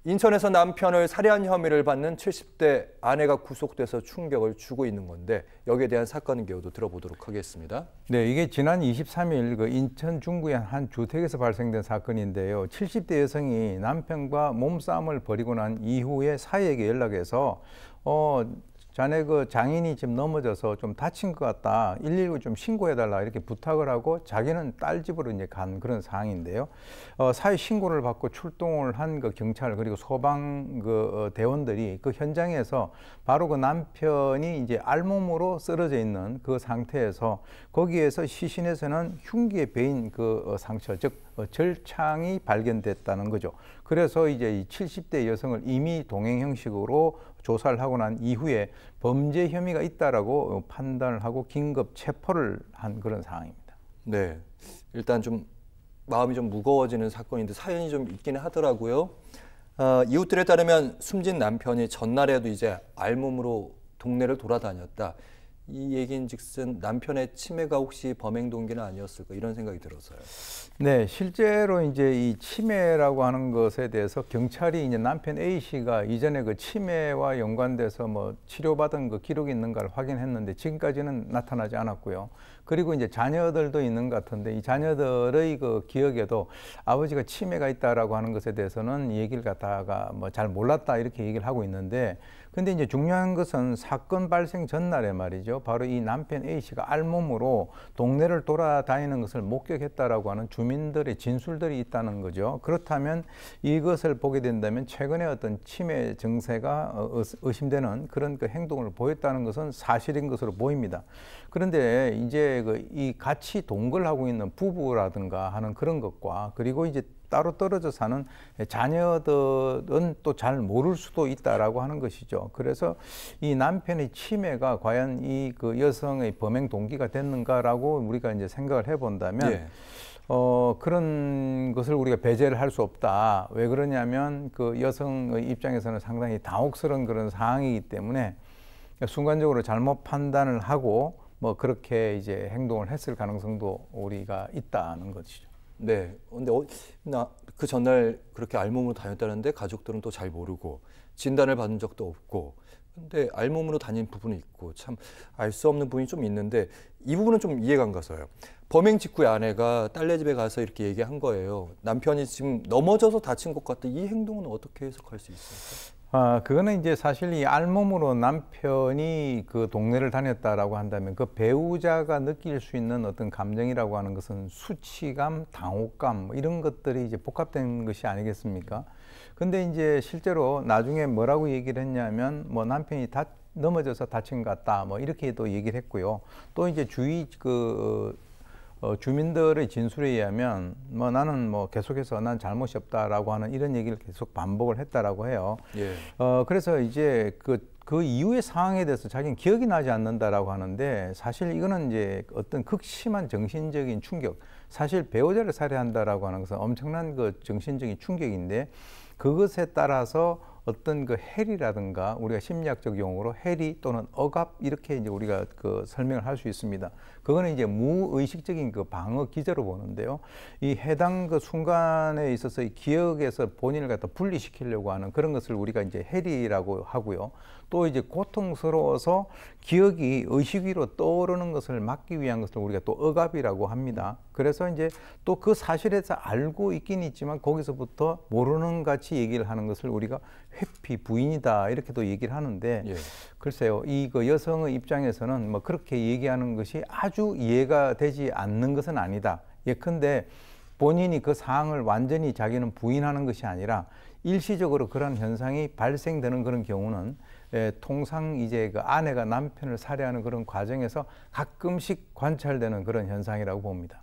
인천에서 남편을 살해한 혐의를 받는 70대 아내가 구속돼서 충격을 주고 있는 건데 여기에 대한 사건 기호도 들어보도록 하겠습니다. 네, 이게 지난 23일 그 인천 중구의 한 주택에서 발생된 사건인데요. 70대 여성이 남편과 몸싸움을 벌이고 난 이후에 사위에게 연락해서 자네 그 장인이 지금 넘어져서 좀 다친 것 같다. 119 좀 신고해달라 이렇게 부탁을 하고 자기는 딸 집으로 이제 간 그런 상황인데요. 사회 신고를 받고 출동을 한 그 경찰 그리고 소방 대원들이 그 현장에서 바로 그 남편이 이제 알몸으로 쓰러져 있는 그 상태에서 거기에서 시신에서는 흉기에 베인 그 상처, 즉 절창이 발견됐다는 거죠. 그래서 이제 이 70대 여성을 임의 동행 형식으로 조사를 하고 난 이후에 범죄 혐의가 있다라고 판단을 하고 긴급 체포를 한 그런 상황입니다. 네, 일단 좀 마음이 좀 무거워지는 사건인데 사연이 좀 있기는 하더라고요. 이웃들에 따르면 숨진 남편이 전날에도 이제 알몸으로 동네를 돌아다녔다. 이 얘기인즉슨 남편의 치매가 혹시 범행 동기는 아니었을까 이런 생각이 들어서요. 네, 실제로 이제 이 치매라고 하는 것에 대해서 경찰이 이제 남편 A 씨가 이전에 그 치매와 연관돼서 뭐 치료받은 그 기록이 있는가를 확인했는데 지금까지는 나타나지 않았고요. 그리고 이제 자녀들도 있는 것 같은데 이 자녀들의 그 기억에도 아버지가 치매가 있다라고 하는 것에 대해서는 얘기를 갖다가 뭐 잘 몰랐다 이렇게 얘기를 하고 있는데 근데 이제 중요한 것은 사건 발생 전날에 말이죠. 바로 이 남편 A 씨가 알몸으로 동네를 돌아다니는 것을 목격했다라고 하는 주민들의 진술들이 있다는 거죠. 그렇다면 이것을 보게 된다면 최근에 어떤 치매 증세가 의심되는 그런 그 행동을 보였다는 것은 사실인 것으로 보입니다. 그런데 이제 이 같이 동거하고 있는 부부라든가 하는 그런 것과 그리고 이제 따로 떨어져 사는 자녀들은 또 잘 모를 수도 있다라고 하는 것이죠. 그래서 이 남편의 치매가 과연 이 그 여성의 범행 동기가 됐는가라고 우리가 이제 생각을 해본다면 예. 그런 것을 우리가 배제를 할 수 없다. 왜 그러냐면 그 여성의 입장에서는 상당히 당혹스러운 그런 상황이기 때문에 순간적으로 잘못 판단을 하고 뭐 그렇게 이제 행동을 했을 가능성도 우리가 있다는 것이죠. 네. 근데 그 전날 그렇게 알몸으로 다녔다는데 가족들은 또 잘 모르고 진단을 받은 적도 없고 근데 알몸으로 다닌 부분이 있고 참 알 수 없는 부분이 좀 있는데 이 부분은 좀 이해가 안 가서요. 범행 직후에 아내가 딸네 집에 가서 이렇게 얘기한 거예요. 남편이 지금 넘어져서 다친 것 같다. 이 행동은 어떻게 해석할 수 있습니까? 그거는 이제 사실 이 알몸으로 남편이 그 동네를 다녔다라고 한다면 그 배우자가 느낄 수 있는 어떤 감정이라고 하는 것은 수치감, 당혹감 뭐 이런 것들이 이제 복합된 것이 아니겠습니까? 근데 이제 실제로 나중에 뭐라고 얘기를 했냐면 뭐 남편이 넘어져서 다친 것 같다 뭐 이렇게 또 얘기를 했고요. 또 이제 주위 주민들의 진술에 의하면 뭐 나는 뭐 계속해서 난 잘못이 없다라고 하는 이런 얘기를 계속 반복을 했다라고 해요. 예. 그래서 이제 그 이후의 상황에 대해서 자기는 기억이 나지 않는다라고 하는데 사실 이거는 이제 어떤 극심한 정신적인 충격. 사실 배우자를 살해한다라고 하는 것은 엄청난 그 정신적인 충격인데 그것에 따라서 어떤 그 해리라든가 우리가 심리학적 용어로 해리 또는 억압 이렇게 이제 우리가 그 설명을 할 수 있습니다. 그거는 이제 무의식적인 그 방어 기제로 보는데요. 이 해당 그 순간에 있어서 이 기억에서 본인을 갖다 분리시키려고 하는 그런 것을 우리가 이제 해리라고 하고요. 또 이제 고통스러워서 기억이 의식 위로 떠오르는 것을 막기 위한 것을 우리가 또 억압이라고 합니다. 그래서 이제 또 그 사실에서 알고 있긴 있지만 거기서부터 모르는 같이 얘기를 하는 것을 우리가 회피 부인이다 이렇게도 얘기를 하는데 예. 글쎄요 이 그 여성의 입장에서는 뭐 그렇게 얘기하는 것이 아주 이해가 되지 않는 것은 아니다. 예컨대 본인이 그 사항을 완전히 자기는 부인하는 것이 아니라 일시적으로 그런 현상이 발생되는 그런 경우는 통상 이제 그 아내가 남편을 살해하는 그런 과정에서 가끔씩 관찰되는 그런 현상이라고 봅니다.